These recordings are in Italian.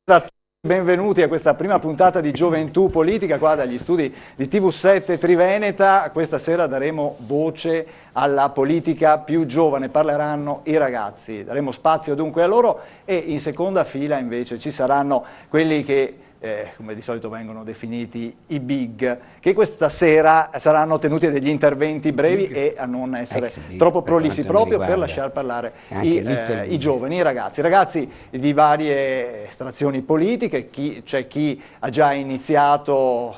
A tutti, benvenuti a questa prima puntata di Gioventù Politica qua dagli studi di TV7 Triveneta. Questa sera daremo voce alla politica più giovane, parleranno i ragazzi, daremo spazio dunque a loro e in seconda fila invece ci saranno quelli che come di solito vengono definiti i big, che questa sera saranno tenuti degli interventi brevi e a non essere troppo prolissi, proprio per lasciar parlare i giovani, i ragazzi di varie estrazioni politiche. C'è chi ha già iniziato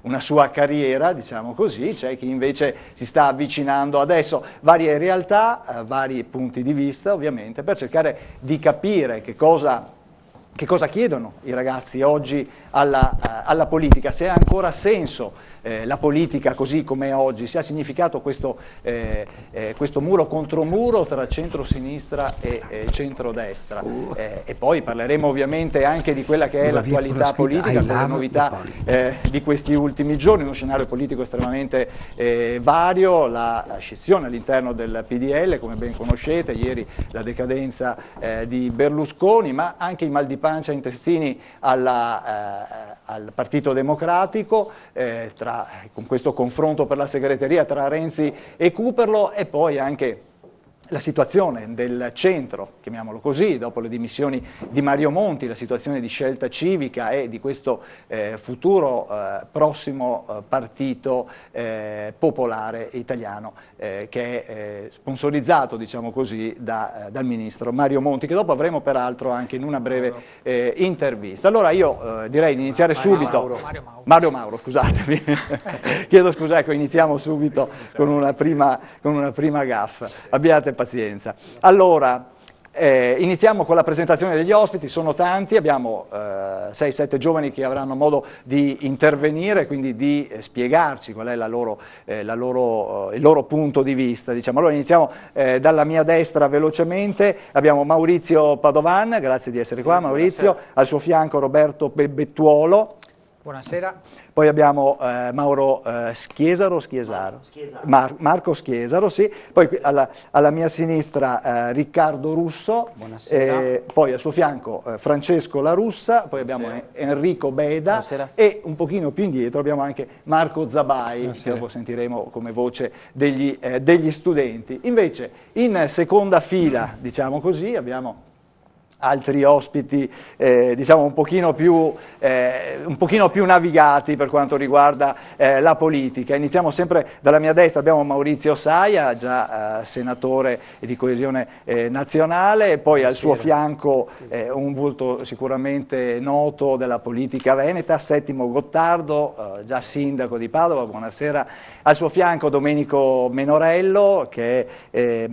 una sua carriera, diciamo così, c'è chi invece si sta avvicinando adesso, varie realtà, vari punti di vista ovviamente, per cercare di capire che cosa chiedono i ragazzi oggi alla politica, se ha ancora senso la politica così come oggi, se ha significato questo muro contro muro tra centro-sinistra e centrodestra. E poi parleremo ovviamente anche di quella che è l'attualità politica, con le novità di questi ultimi giorni, uno scenario politico estremamente vario, la scissione all'interno del PDL, come ben conoscete, ieri la decadenza di Berlusconi, ma anche i mal di pancia intestini al Partito Democratico, con questo confronto per la segreteria tra Renzi e Cooperlo, e poi anche la situazione del centro, chiamiamolo così, dopo le dimissioni di Mario Monti, la situazione di Scelta Civica e di questo futuro prossimo partito popolare italiano che è sponsorizzato, diciamo così, dal ministro Mario Monti, che dopo avremo peraltro anche in una breve intervista. Allora io direi di iniziare subito. Mario Mauro, scusatemi, chiedo scusa, ecco, iniziamo subito con una prima gaffa. Abbiate pazienza. Allora, iniziamo con la presentazione degli ospiti, sono tanti, abbiamo 6-7 giovani che avranno modo di intervenire, quindi di spiegarci qual è il loro punto di vista. Diciamo. Allora iniziamo dalla mia destra velocemente, abbiamo Maurizio Padovan, grazie di essere qua Maurizio, buonasera. Al suo fianco Roberto Bettuolo. Buonasera. Poi abbiamo Marco Schiesaro, sì. Poi alla mia sinistra Riccardo Russo, poi al suo fianco Francesco La Russa, poi abbiamo Enrico Beda. Buonasera. E un pochino più indietro abbiamo anche Marco Zabai, che dopo sentiremo come voce degli studenti. Invece in seconda fila, diciamo così, abbiamo altri ospiti diciamo un pochino più navigati per quanto riguarda la politica. Iniziamo sempre dalla mia destra, abbiamo Maurizio Saia, già senatore di Coesione Nazionale, e poi al suo fianco un volto sicuramente noto della politica veneta, Settimo Gottardo, già sindaco di Padova, buonasera. Al suo fianco Domenico Menorello, che è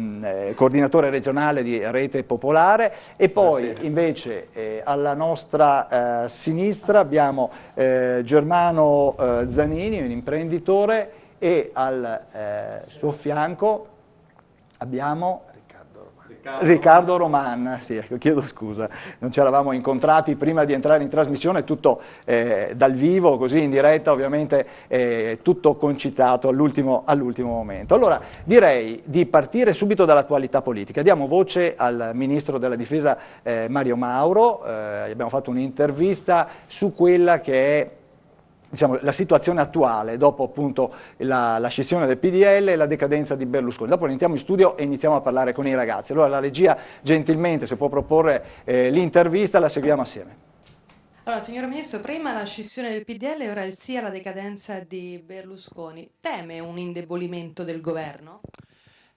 coordinatore regionale di Rete Popolare, e poi invece alla nostra sinistra abbiamo Germano Zanini, un imprenditore, e al suo fianco abbiamo Riccardo Roman, sì, chiedo scusa, non ci eravamo incontrati prima di entrare in trasmissione, tutto dal vivo, così in diretta, ovviamente tutto concitato all'ultimo momento. Allora direi di partire subito dall'attualità politica. Diamo voce al Ministro della Difesa Mario Mauro, abbiamo fatto un'intervista su quella che è, diciamo, la situazione attuale dopo appunto la scissione del PDL e la decadenza di Berlusconi. Dopo entriamo in studio e iniziamo a parlare con i ragazzi. Allora la regia gentilmente, se può proporre l'intervista, la seguiamo assieme. Allora, signor Ministro, prima la scissione del PDL e ora il sì alla decadenza di Berlusconi. Teme un indebolimento del governo?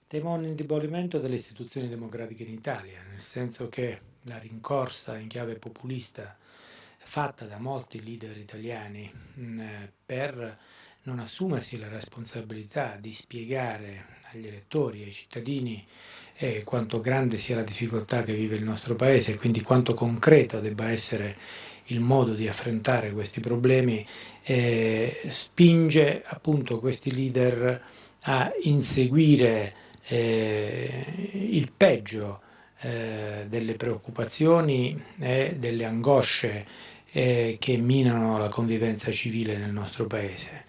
Temo un indebolimento delle istituzioni democratiche in Italia, nel senso che la rincorsa in chiave populista fatta da molti leader italiani per non assumersi la responsabilità di spiegare agli elettori e ai cittadini quanto grande sia la difficoltà che vive il nostro Paese e quindi quanto concreto debba essere il modo di affrontare questi problemi, spinge appunto questi leader a inseguire il peggio delle preoccupazioni e delle angosce che minano la convivenza civile nel nostro Paese.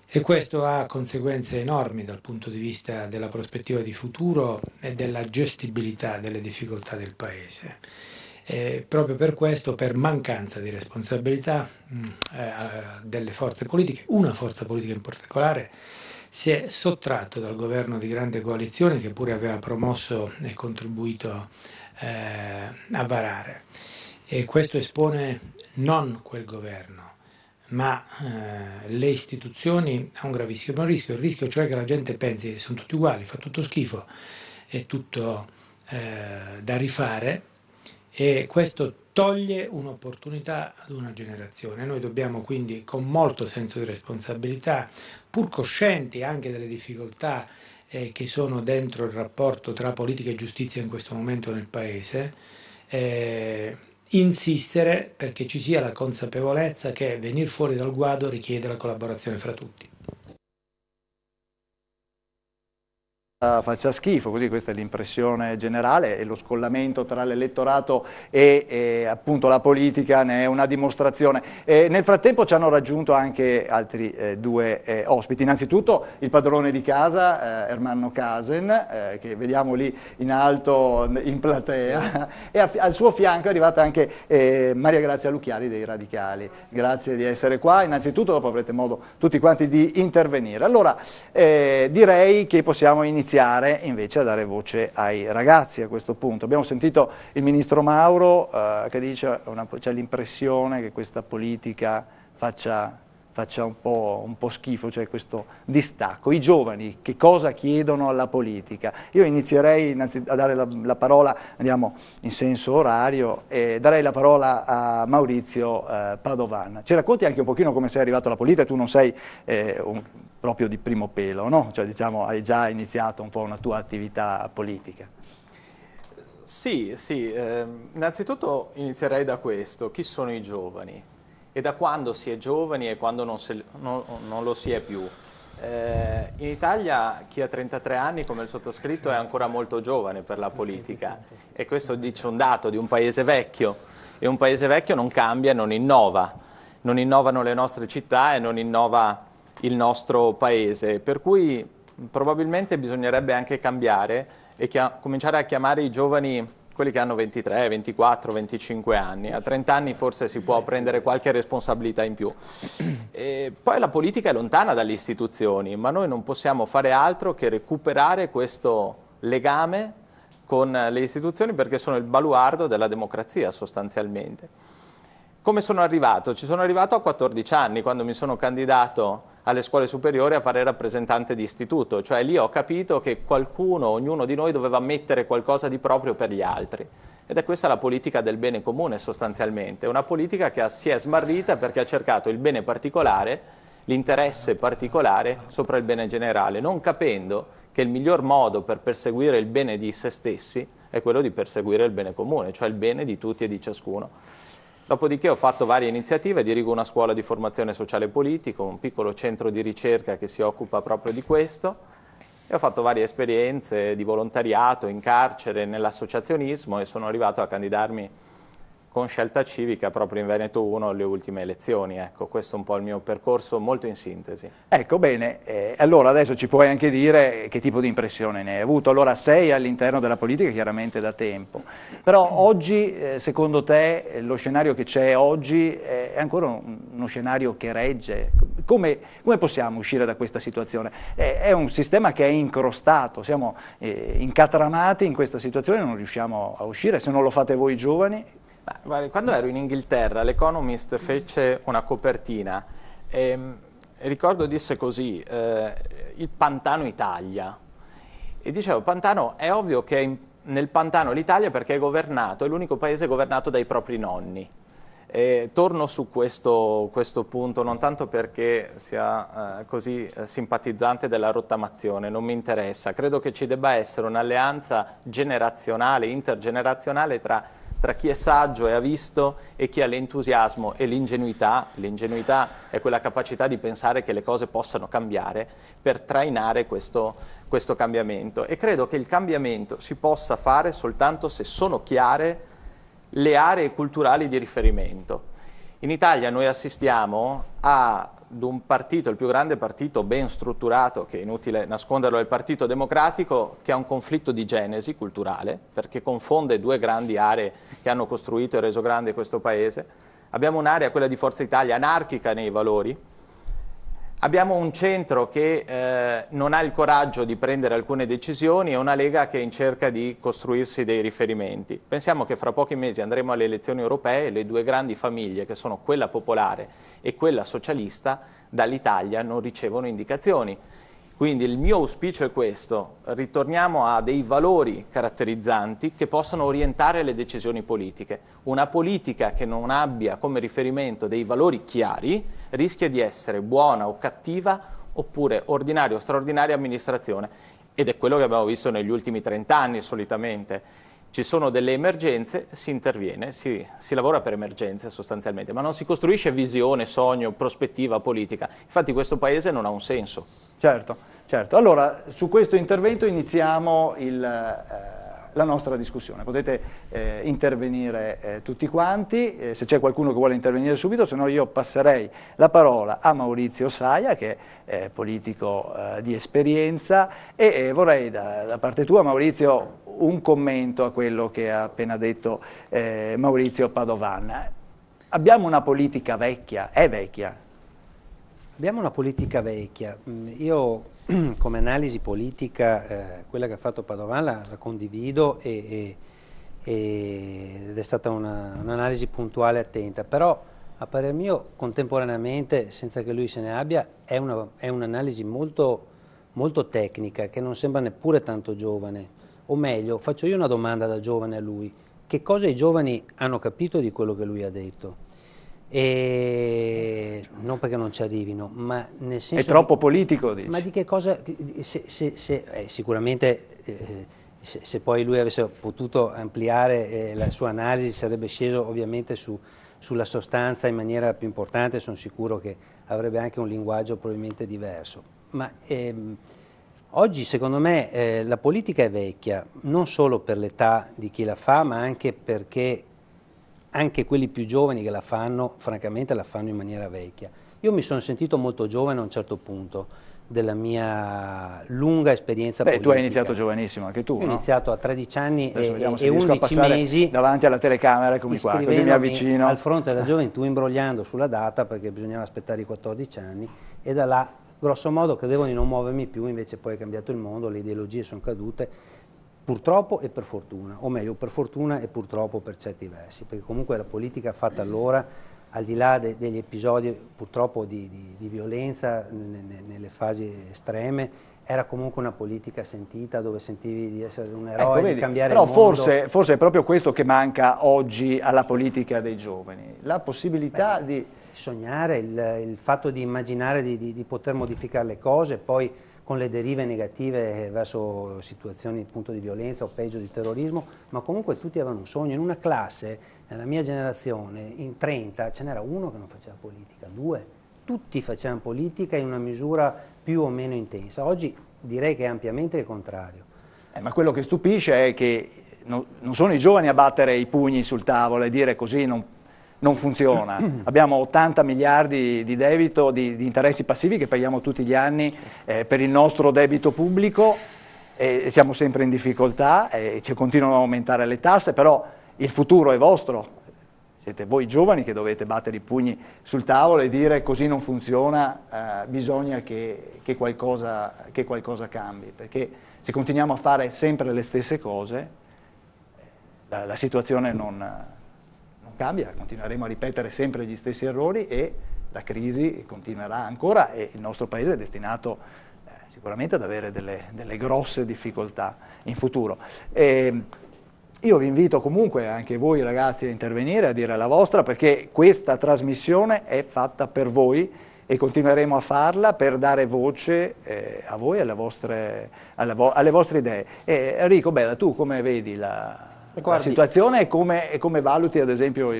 E questo ha conseguenze enormi dal punto di vista della prospettiva di futuro e della gestibilità delle difficoltà del Paese. Proprio per questo, per mancanza di responsabilità delle forze politiche, una forza politica in particolare si è sottratto dal governo di grande coalizione che pure aveva promosso e contribuito a varare. E questo espone non quel governo, ma le istituzioni a un gravissimo rischio, il rischio cioè che la gente pensi che sono tutti uguali, fa tutto schifo, è tutto da rifare, e questo toglie un'opportunità ad una generazione. Noi dobbiamo quindi, con molto senso di responsabilità, pur coscienti anche delle difficoltà che sono dentro il rapporto tra politica e giustizia in questo momento nel Paese, insistere perché ci sia la consapevolezza che venire fuori dal guado richiede la collaborazione fra tutti. Faccia schifo, così questa è l'impressione generale, e lo scollamento tra l'elettorato e appunto la politica ne è una dimostrazione. Nel frattempo ci hanno raggiunto anche altri due ospiti, innanzitutto il padrone di casa, Ermanno Casen, che vediamo lì in alto in platea, sì. E al suo fianco è arrivata anche Maria Grazia Lucchiari dei Radicali. Grazie di essere qua, innanzitutto dopo avrete modo tutti quanti di intervenire. Allora direi che possiamo iniziare invece a dare voce ai ragazzi a questo punto. Abbiamo sentito il ministro Mauro che dice c'è l'impressione che questa politica faccia un po' schifo, cioè questo distacco. I giovani che cosa chiedono alla politica? Io inizierei a dare la parola, andiamo in senso orario, e darei la parola a Maurizio Padovan. Ci racconti anche un pochino come sei arrivato alla politica? Tu non sei proprio di primo pelo, no? Cioè, diciamo, hai già iniziato un po' una tua attività politica. Sì, innanzitutto inizierei da questo: chi sono i giovani? E da quando si è giovani e quando non lo si è più. In Italia chi ha 33 anni come il sottoscritto è ancora molto giovane per la politica, e questo dice un dato di un paese vecchio, e un paese vecchio non cambia, non innovano le nostre città e non innova il nostro paese, per cui probabilmente bisognerebbe anche cambiare e cominciare a chiamare i giovani quelli che hanno 23, 24, 25 anni. A 30 anni forse si può prendere qualche responsabilità in più. E poi la politica è lontana dalle istituzioni, ma noi non possiamo fare altro che recuperare questo legame con le istituzioni, perché sono il baluardo della democrazia sostanzialmente. Come sono arrivato? Ci sono arrivato a 14 anni, quando mi sono candidato alle scuole superiori a fare rappresentante di istituto, cioè lì ho capito che ognuno di noi doveva mettere qualcosa di proprio per gli altri. Ed è questa la politica del bene comune sostanzialmente, una politica che si è smarrita perché ha cercato il bene particolare, l'interesse particolare sopra il bene generale, non capendo che il miglior modo per perseguire il bene di se stessi è quello di perseguire il bene comune, cioè il bene di tutti e di ciascuno. Dopodiché ho fatto varie iniziative, dirigo una scuola di formazione sociale e politico, un piccolo centro di ricerca che si occupa proprio di questo, e ho fatto varie esperienze di volontariato in carcere, nell'associazionismo, e sono arrivato a candidarmi con Scelta Civica proprio in Veneto 1 alle ultime elezioni. Ecco, questo è un po' il mio percorso molto in sintesi. Ecco, bene, allora adesso ci puoi anche dire che tipo di impressione ne hai avuto. Allora sei all'interno della politica chiaramente da tempo, però oggi secondo te lo scenario che c'è oggi è ancora uno scenario che regge? Come possiamo uscire da questa situazione? È un sistema che è incrostato, siamo incatramati in questa situazione e non riusciamo a uscire. Se non lo fate voi giovani? Quando ero in Inghilterra, l'Economist fece una copertina e ricordo disse così, il pantano Italia, e dicevo, pantano, è ovvio che è nel pantano l'Italia perché è governato, è l'unico paese governato dai propri nonni. Torno su questo punto non tanto perché sia così simpatizzante della rottamazione, non mi interessa, credo che ci debba essere un'alleanza generazionale, intergenerazionale tra chi è saggio e ha visto e chi ha l'entusiasmo e l'ingenuità. L'ingenuità è quella capacità di pensare che le cose possano cambiare per trainare questo cambiamento, e credo che il cambiamento si possa fare soltanto se sono chiare le aree culturali di riferimento. In Italia noi assistiamo a d'un partito, il più grande partito ben strutturato, che è inutile nasconderlo, è il Partito Democratico, che ha un conflitto di genesi culturale, perché confonde due grandi aree che hanno costruito e reso grande questo paese. Abbiamo un'area, quella di Forza Italia, anarchica nei valori. Abbiamo un centro che non ha il coraggio di prendere alcune decisioni e una Lega che è in cerca di costruirsi dei riferimenti. Pensiamo che fra pochi mesi andremo alle elezioni europee e le due grandi famiglie, che sono quella popolare e quella socialista, dall'Italia non ricevono indicazioni. Quindi il mio auspicio è questo: ritorniamo a dei valori caratterizzanti che possano orientare le decisioni politiche. Una politica che non abbia come riferimento dei valori chiari rischia di essere buona o cattiva, oppure ordinaria o straordinaria amministrazione. Ed è quello che abbiamo visto negli ultimi 30 anni solitamente. Ci sono delle emergenze, si interviene, si lavora per emergenze sostanzialmente, ma non si costruisce visione, sogno, prospettiva politica. Infatti questo paese non ha un senso. Certo, certo. Allora, su questo intervento iniziamo la nostra discussione. Potete intervenire tutti quanti, se c'è qualcuno che vuole intervenire subito, se no io passerei la parola a Maurizio Saia, che è politico di esperienza, e vorrei da parte tua, Maurizio, un commento a quello che ha appena detto Maurizio Padovan. Abbiamo una politica vecchia, è vecchia? Abbiamo una politica vecchia. Io come analisi politica, quella che ha fatto Padovan la condivido ed è stata un'analisi puntuale e attenta, però a parer mio contemporaneamente, senza che lui se ne abbia, è un'analisi molto, molto tecnica, che non sembra neppure tanto giovane. O meglio, faccio io una domanda da giovane a lui: che cosa i giovani hanno capito di quello che lui ha detto? E non perché non ci arrivino, ma nel senso... È troppo politico, dici? Ma di che cosa... sicuramente se poi lui avesse potuto ampliare la sua analisi sarebbe sceso ovviamente sulla sostanza in maniera più importante, sono sicuro che avrebbe anche un linguaggio probabilmente diverso. Ma oggi secondo me la politica è vecchia, non solo per l'età di chi la fa, ma anche perché anche quelli più giovani che la fanno, francamente la fanno in maniera vecchia. Io mi sono sentito molto giovane a un certo punto della mia lunga esperienza politica. Tu hai iniziato giovanissimo, anche tu, Io ho iniziato a 13 anni e 11 mesi davanti alla telecamera, eccomi qua, così mi avvicino. Al fronte della gioventù, imbrogliando sulla data perché bisognava aspettare i 14 anni, e da là, grosso modo, credevo di non muovermi più, invece poi è cambiato il mondo, le ideologie sono cadute, purtroppo e per fortuna, o meglio per fortuna e purtroppo per certi versi, perché comunque la politica fatta allora, al di là degli episodi purtroppo di violenza nelle fasi estreme, era comunque una politica sentita, dove sentivi di essere un eroe, di cambiare il mondo. Però forse è proprio questo che manca oggi alla politica dei giovani, la possibilità di... Sognare, il fatto di immaginare di poter modificare le cose, poi con le derive negative verso situazioni appunto di violenza o peggio di terrorismo, ma comunque tutti avevano un sogno. In una classe, nella mia generazione, in 30 ce n'era uno che non faceva politica, 2, tutti facevano politica in una misura più o meno intensa. Oggi direi che è ampiamente il contrario. Ma quello che stupisce è che non sono i giovani a battere i pugni sul tavolo e dire così non funziona. Abbiamo 80 miliardi di debito, di interessi passivi che paghiamo tutti gli anni per il nostro debito pubblico, e siamo sempre in difficoltà e ci continuano a aumentare le tasse, però il futuro è vostro. Siete voi giovani che dovete battere i pugni sul tavolo e dire così non funziona, bisogna che qualcosa cambi, perché se continuiamo a fare sempre le stesse cose la situazione non cambia, continueremo a ripetere sempre gli stessi errori e la crisi continuerà ancora e il nostro paese è destinato sicuramente ad avere delle grosse difficoltà in futuro. Io vi invito comunque anche voi ragazzi a intervenire, a dire la vostra, perché questa trasmissione è fatta per voi e continueremo a farla per dare voce a voi, alle vostre idee. Enrico, Bella, tu come vedi la situazione e come valuti ad esempio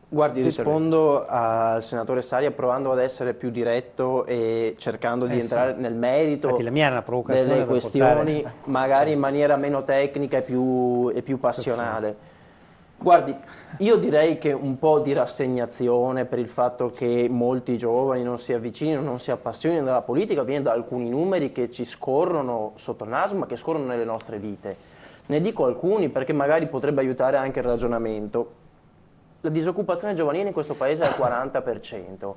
Guardi, rispondo al senatore Saia provando ad essere più diretto e cercando di entrare nel merito la mia era una provocazione delle questioni, magari in maniera meno tecnica e più passionale. Guardi, io direi che un po' di rassegnazione per il fatto che molti giovani non si avvicinino, non si appassionino alla politica viene da alcuni numeri che ci scorrono sotto il naso, ma che scorrono nelle nostre vite. Ne dico alcuni perché magari potrebbe aiutare anche il ragionamento. La disoccupazione giovanile in questo paese è al 40%.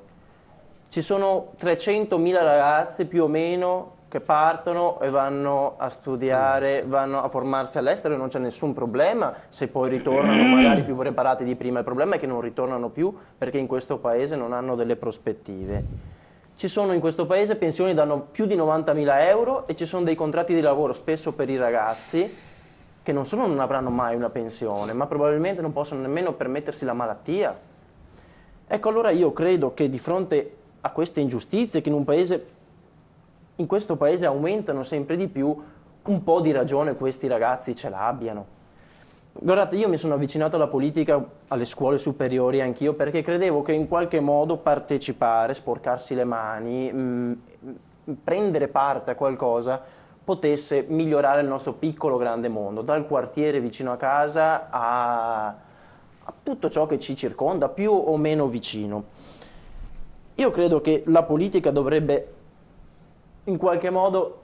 Ci sono 300.000 ragazzi più o meno che partono e vanno a studiare, vanno a formarsi all'estero e non c'è nessun problema se poi ritornano magari più preparati di prima. Il problema è che non ritornano più perché in questo paese non hanno delle prospettive. Ci sono in questo paese pensioni da più di 90.000 euro e ci sono dei contratti di lavoro spesso per i ragazzi che non solo non avranno mai una pensione, ma probabilmente non possono nemmeno permettersi la malattia. Ecco, allora io credo che di fronte a queste ingiustizie che in questo paese aumentano sempre di più, un po' di ragione questi ragazzi ce l'abbiano. Guardate, io mi sono avvicinato alla politica alle scuole superiori anch'io perché credevo che in qualche modo partecipare, sporcarsi le mani, prendere parte a qualcosa potesse migliorare il nostro piccolo grande mondo, dal quartiere vicino a casa a tutto ciò che ci circonda, più o meno vicino. Io credo che la politica dovrebbe in qualche modo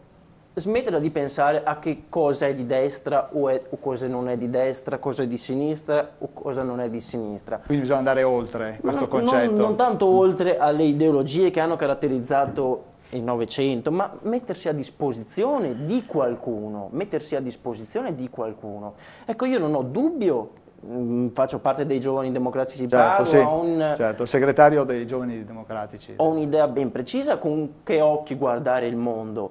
smetterla di pensare a che cosa è di destra o cosa non è di destra, cosa è di sinistra o cosa non è di sinistra. Quindi bisogna andare oltre questo concetto. Non tanto oltre alle ideologie che hanno caratterizzato il Novecento, ma mettersi a disposizione di qualcuno, Ecco, io non ho dubbio, faccio parte dei Giovani Democratici di Prato, certo, segretario dei Giovani Democratici. Ho un'idea ben precisa con che occhi guardare il mondo,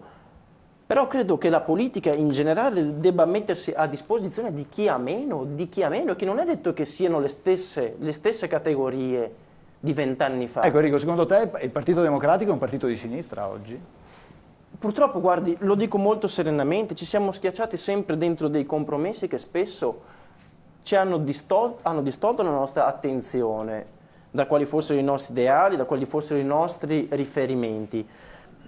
però credo che la politica in generale debba mettersi a disposizione di chi ha meno, che non è detto che siano le stesse categorie di 20 anni fa. Ecco Enrico, secondo te il Partito Democratico è un partito di sinistra oggi? Purtroppo, guardi, lo dico molto serenamente, ci siamo schiacciati sempre dentro dei compromessi che spesso ci hanno distolto la nostra attenzione da quali fossero i nostri ideali, da quali fossero i nostri riferimenti.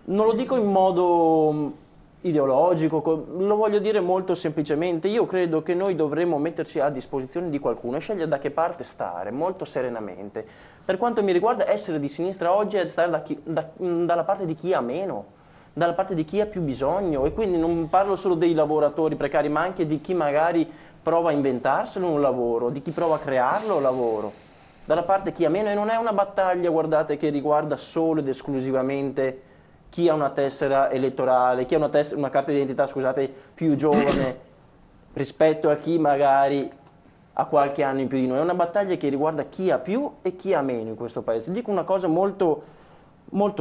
Non lo dico in modo ideologico, lo voglio dire molto semplicemente. Io credo che noi dovremmo metterci a disposizione di qualcuno e scegliere da che parte stare, molto serenamente. Per quanto mi riguarda, essere di sinistra oggi è stare dalla parte di chi ha meno, dalla parte di chi ha più bisogno, e quindi non parlo solo dei lavoratori precari, ma anche di chi magari prova a inventarselo un lavoro, di chi prova a crearlo un lavoro, dalla parte di chi ha meno. E non è una battaglia, guardate, che riguarda solo ed esclusivamente chi ha una tessera elettorale, chi ha una carta d'identità, scusate, più giovane rispetto a chi magari ha qualche anno in più di noi. È una battaglia che riguarda chi ha più e chi ha meno in questo paese. Dico una cosa molto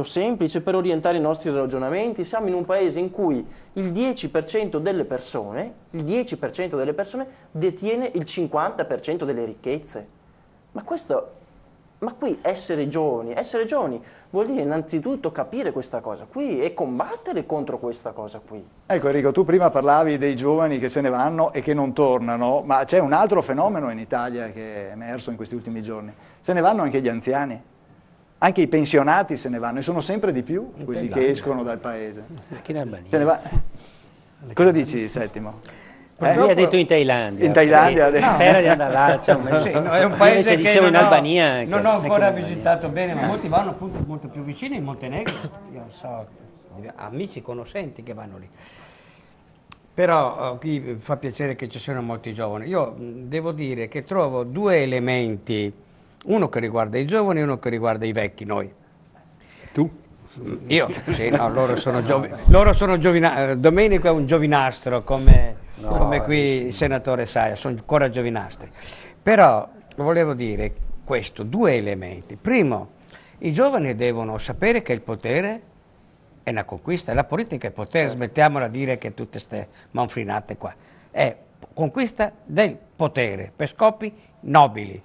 semplice per orientare i nostri ragionamenti. Siamo in un paese in cui il 10% delle persone detiene il 50% delle ricchezze. Ma qui essere giovani vuol dire innanzitutto capire questa cosa qui e combattere contro questa cosa qui. Ecco Enrico, tu prima parlavi dei giovani che se ne vanno e che non tornano, ma c'è un altro fenomeno in Italia che è emerso in questi ultimi giorni. Se ne vanno anche gli anziani, anche i pensionati se ne vanno, e sono sempre di più quelli che escono dal paese. Anche in Albania. Cosa dici, Settimo? Lui ha detto in Thailandia. In Thailandia adesso. Spera di andare là. È un paese che dicevo in Albania anche. Non ho ancora visitato bene, ma molti vanno appunto molto più vicini, in Montenegro. Io so, amici, conoscenti che vanno lì. Però qui fa piacere che ci siano molti giovani. Io devo dire che trovo due elementi, uno che riguarda i giovani e uno che riguarda i vecchi, noi. Tu? Io? Sì, no, loro sono giovani. Domenico è un giovinastro come qui il senatore Saia, sono ancora giovinastri. Però volevo dire questo, due elementi. Primo, i giovani devono sapere che il potere è una conquista, la politica è potere, smettiamola di dire che tutte ste manfrinate qua. È conquista del potere per scopi nobili,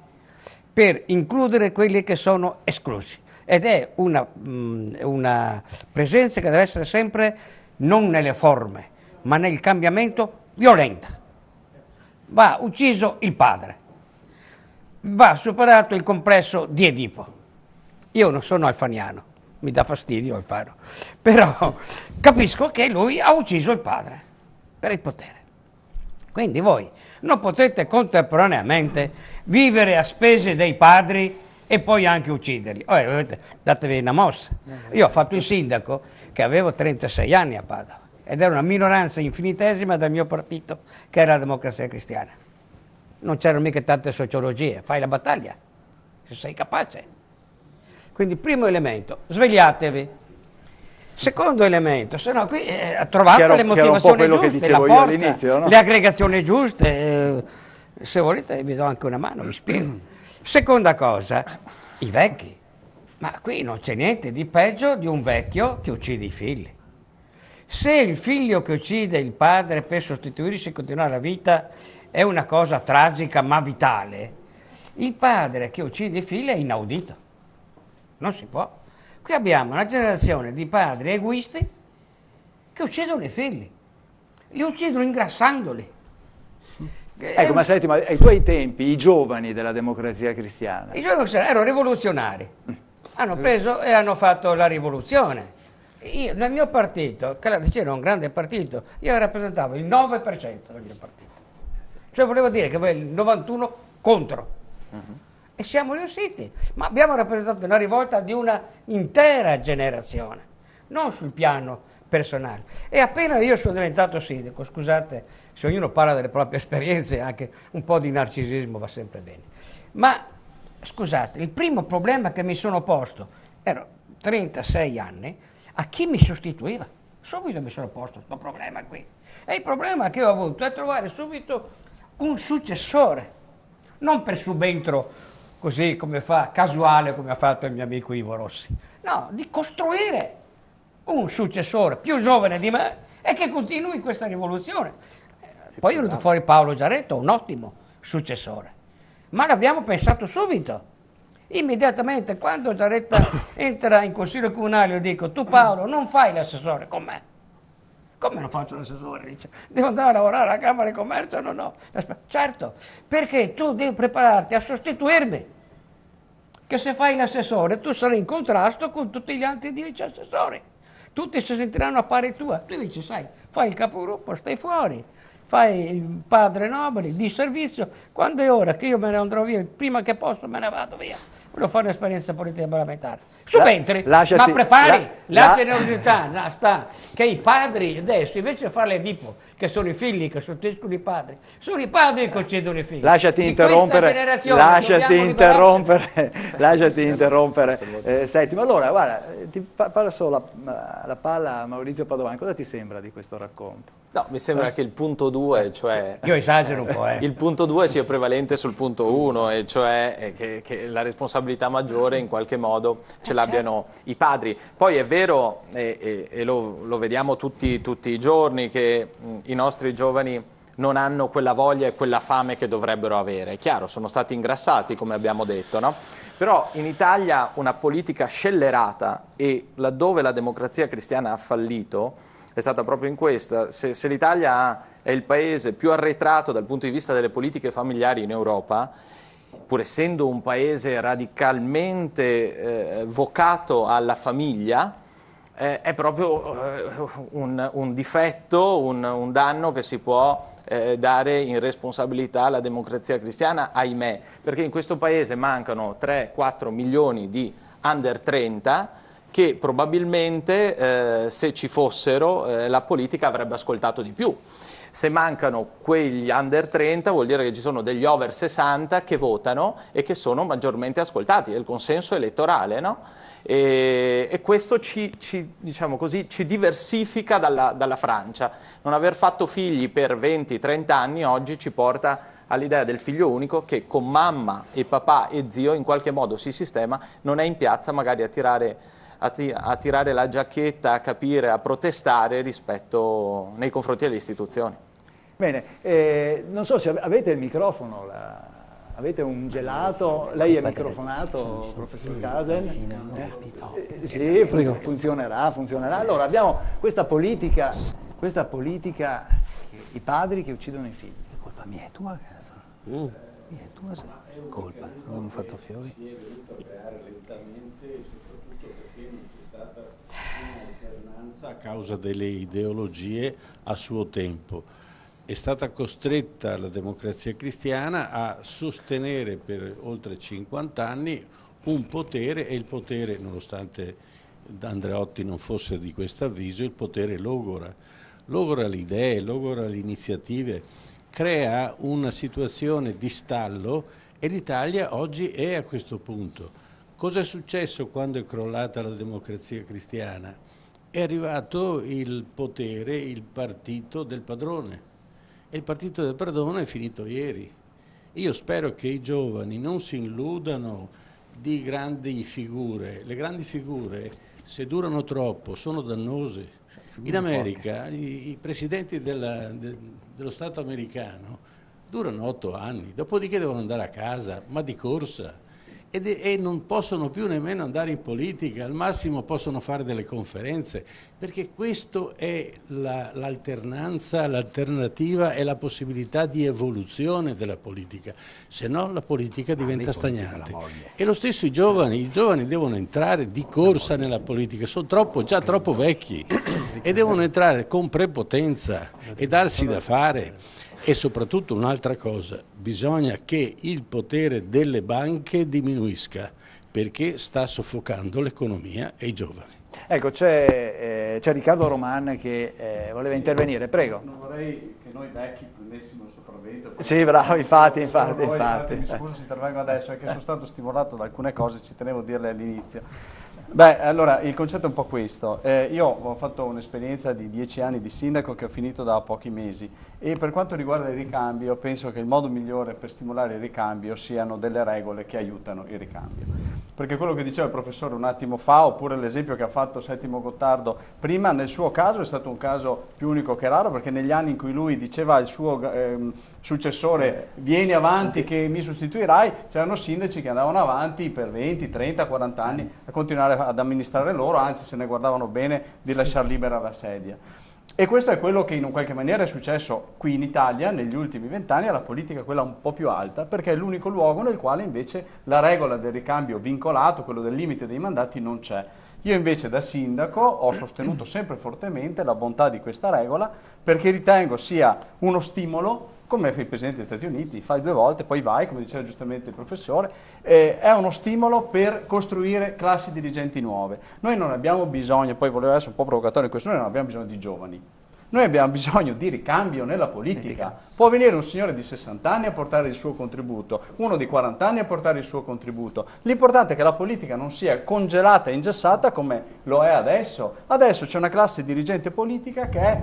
per includere quelli che sono esclusi. Ed è una presenza che deve essere sempre non nelle forme, ma nel cambiamento violenta. Va ucciso il padre, va superato il complesso di Edipo. Io non sono alfaniano, mi dà fastidio Alfano, però capisco che lui ha ucciso il padre per il potere. Quindi voi non potete contemporaneamente vivere a spese dei padri e poi anche ucciderli. Datevi una mossa. Io ho fatto il sindaco che avevo 36 anni a Padova ed era una minoranza infinitesima del mio partito, che era la Democrazia Cristiana. Non c'erano mica tante sociologie, fai la battaglia, se sei capace. Quindi primo elemento, svegliatevi. Secondo elemento, se no qui trovate le motivazioni giuste, la forza, no? Le aggregazioni giuste, se volete vi do anche una mano, vi spiego. Seconda cosa, i vecchi. Ma qui non c'è niente di peggio di un vecchio che uccide i figli. Se il figlio che uccide il padre per sostituirsi e continuare la vita è una cosa tragica ma vitale, il padre che uccide i figli è inaudito. Non si può. Qui abbiamo una generazione di padri egoisti che uccidono i figli, li uccidono ingrassandoli. Ecco, ma senti, ma ai tuoi tempi i giovani della Democrazia Cristiana? I giovani erano rivoluzionari, hanno preso e hanno fatto la rivoluzione. Io, nel mio partito, che c'era un grande partito, io rappresentavo il 9% del mio partito. Cioè volevo dire che il 91 contro. E siamo riusciti, ma abbiamo rappresentato una rivolta di una intera generazione, non sul piano personale. E appena io sono diventato sindaco, scusate se ognuno parla delle proprie esperienze, anche un po' di narcisismo va sempre bene, ma scusate, il primo problema che mi sono posto, ero 36 anni, a chi mi sostituiva? Subito mi sono posto questo problema qui. E il problema che ho avuto è trovare subito un successore, non per subentro così come fa, casuale come ha fatto il mio amico Ivo Rossi, no, di costruire un successore più giovane di me e che continui questa rivoluzione. Poi è venuto fuori Paolo Giarretto, un ottimo successore, ma l'abbiamo pensato subito, immediatamente quando Giarretto entra in consiglio comunale io dico: tu Paolo non fai l'assessore con me. Come non faccio l'assessore? Dice, devo andare a lavorare alla Camera di Commercio? No. Certo, perché tu devi prepararti a sostituirmi, che se fai l'assessore tu sarai in contrasto con tutti gli altri 10 assessori, tutti si sentiranno a pari tua, tu dici, sai, fai il capogruppo, stai fuori, fai il padre nobile, di servizio, quando è ora che io me ne andrò via, prima che posso me ne vado via, voglio fare un'esperienza politica parlamentare. Subentri, ma prepari la generosità, sta, che i padri adesso invece di fare l'Edipo, che sono i figli che sostituiscono i padri, sono i padri che uccedono i figli. Lasciati interrompere. Senti, ma allora, guarda, ti passo la palla a Maurizio Padovani, cosa ti sembra di questo racconto? No, mi sembra che il punto 2, cioè... Io esagero un po', Il punto 2 sia prevalente sul punto 1, e cioè che la responsabilità maggiore in qualche modo ce l'abbiano i padri. Poi è vero, e lo vediamo tutti i giorni, che i nostri giovani non hanno quella voglia e quella fame che dovrebbero avere. È chiaro, sono stati ingrassati, come abbiamo detto, no? Però in Italia una politica scellerata, e laddove la Democrazia Cristiana ha fallito, è stata proprio in questa. Se l'Italia è il paese più arretrato dal punto di vista delle politiche familiari in Europa, pur essendo un paese radicalmente vocato alla famiglia, è proprio un difetto, un danno che si può dare in responsabilità alla Democrazia Cristiana, ahimè, perché in questo paese mancano 3-4 milioni di under 30 che probabilmente se ci fossero la politica avrebbe ascoltato di più. Se mancano quegli under 30 vuol dire che ci sono degli over 60 che votano e che sono maggiormente ascoltati, è il consenso elettorale, no? E questo diciamo così, ci diversifica dalla Francia. Non aver fatto figli per 20-30 anni oggi ci porta all'idea del figlio unico che con mamma e papà e zio in qualche modo si sistema, non è in piazza magari a tirare la giacchetta, a capire, a protestare rispetto nei confronti delle istituzioni. Bene, non so se avete il microfono, avete un gelato, lei è microfonato, professor Casen? Sì, funzionerà. Allora abbiamo questa politica, i padri che uccidono i figli. È colpa mia, è tua casa. È tua colpa, non abbiamo fatto fiori. Si è venuto a creare lentamente e soprattutto perché non c'è stata un'alternanza a causa delle ideologie a suo tempo. è stata costretta la Democrazia Cristiana a sostenere per oltre 50 anni un potere, e il potere, nonostante Andreotti non fosse di questo avviso, il potere logora le idee, logora le iniziative, crea una situazione di stallo, e l'Italia oggi è a questo punto. Cosa è successo quando è crollata la Democrazia Cristiana? È arrivato il potere, il partito del padrone, e il partito del padrone è finito ieri. Io spero che i giovani non si illudano di grandi figure. Le grandi figure, se durano troppo, sono dannose. In America i presidenti dello Stato americano durano 8 anni, dopodiché devono andare a casa, ma di corsa. E non possono più nemmeno andare in politica, al massimo possono fare delle conferenze, perché questo è l'alternanza, l'alternativa e la possibilità di evoluzione della politica, se no la politica diventa stagnante. E lo stesso i giovani devono entrare di corsa nella politica, sono già troppo vecchi e devono entrare con prepotenza e darsi da fare. E soprattutto un'altra cosa, bisogna che il potere delle banche diminuisca, perché sta soffocando l'economia e i giovani. Ecco, c'è Riccardo Roman che voleva intervenire, prego. Non vorrei che noi vecchi prendessimo il sopravvento. Sì, bravo, infatti. Mi scuso se intervengo adesso, è che sono stato stimolato da alcune cose, ci tenevo a dirle all'inizio. Beh, allora, il concetto è un po' questo. Io ho fatto un'esperienza di 10 anni di sindaco che ho finito da pochi mesi, e per quanto riguarda il ricambio, penso che il modo migliore per stimolare il ricambio siano delle regole che aiutano il ricambio. Perché quello che diceva il professore un attimo fa, oppure l'esempio che ha fatto Settimo Gottardo prima, nel suo caso è stato un caso più unico che raro, perché negli anni in cui lui diceva al suo successore vieni avanti che mi sostituirai, c'erano sindaci che andavano avanti per 20, 30, 40 anni a continuare ad amministrare loro, anzi se ne guardavano bene di lasciar libera la sedia. E questo è quello che in un qualche maniera è successo qui in Italia negli ultimi 20 anni alla politica, quella un po' più alta, perché è l'unico luogo nel quale invece la regola del ricambio vincolato, quello del limite dei mandati, non c'è. Io invece da sindaco ho sostenuto sempre fortemente la bontà di questa regola, perché ritengo sia uno stimolo, come il Presidente degli Stati Uniti, fai 2 volte, poi vai, come diceva giustamente il professore, è uno stimolo per costruire classi dirigenti nuove. Noi non abbiamo bisogno, poi volevo essere un po' provocatorio in questo, noi non abbiamo bisogno di giovani, noi abbiamo bisogno di ricambio nella politica. Può venire un signore di 60 anni a portare il suo contributo, uno di 40 anni a portare il suo contributo. L'importante è che la politica non sia congelata e ingessata come lo è adesso. Adesso c'è una classe dirigente politica che è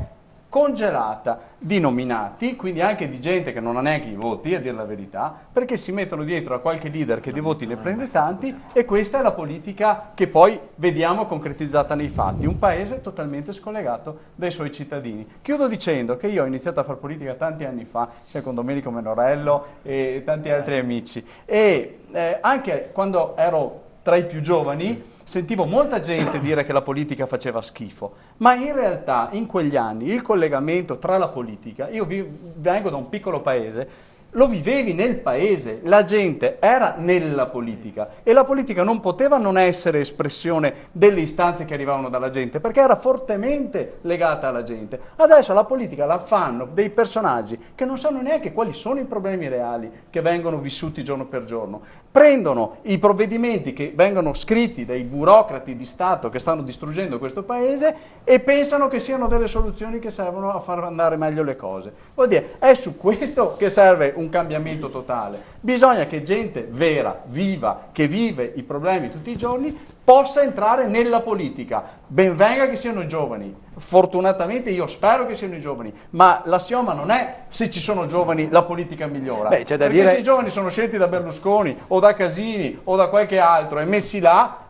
congelata, di nominati, quindi anche di gente che non ha neanche i voti, a dire la verità, perché si mettono dietro a qualche leader che di voti ne prende tanti, e questa è la politica che poi vediamo concretizzata nei fatti, un paese totalmente scollegato dai suoi cittadini. Chiudo dicendo che io ho iniziato a fare politica tanti anni fa, sia con Domenico Menorello e tanti altri amici, e anche quando ero tra i più giovani sentivo molta gente dire che la politica faceva schifo, ma in realtà in quegli anni il collegamento tra la politica, io vengo da un piccolo paese, lo vivevi nel paese, la gente era nella politica e la politica non poteva non essere espressione delle istanze che arrivavano dalla gente, perché era fortemente legata alla gente. Adesso la politica la fanno dei personaggi che non sanno neanche quali sono i problemi reali che vengono vissuti giorno per giorno. Prendono i provvedimenti che vengono scritti dai burocrati di Stato che stanno distruggendo questo paese e pensano che siano delle soluzioni che servono a far andare meglio le cose. Vuol dire, è su questo che serve un cambiamento totale. Bisogna che gente vera, viva, che vive i problemi tutti i giorni, possa entrare nella politica. Ben venga che siano i giovani. Fortunatamente io spero che siano i giovani, ma l'assioma non è se ci sono giovani la politica migliora. Beh, c'è da perché dire... se i giovani sono scelti da Berlusconi o da Casini o da qualche altro e messi là,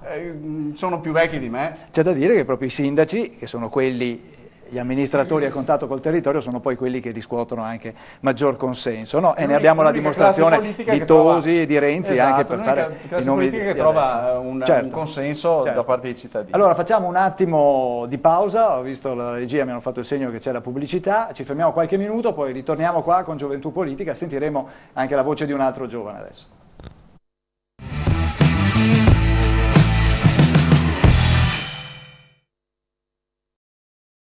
sono più vecchi di me. C'è da dire che proprio i sindaci, che sono quelli, gli amministratori a contatto col territorio, sono poi quelli che riscuotono anche maggior consenso, no? E ne abbiamo la dimostrazione di Tosi e di Renzi, esatto, anche per fare i nomi politica che trova un consenso da parte dei cittadini. Allora facciamo un attimo di pausa, ho visto la regia, mi hanno fatto il segno che c'è la pubblicità, ci fermiamo qualche minuto, poi ritorniamo qua con Gioventù Politica, sentiremo anche la voce di un altro giovane adesso.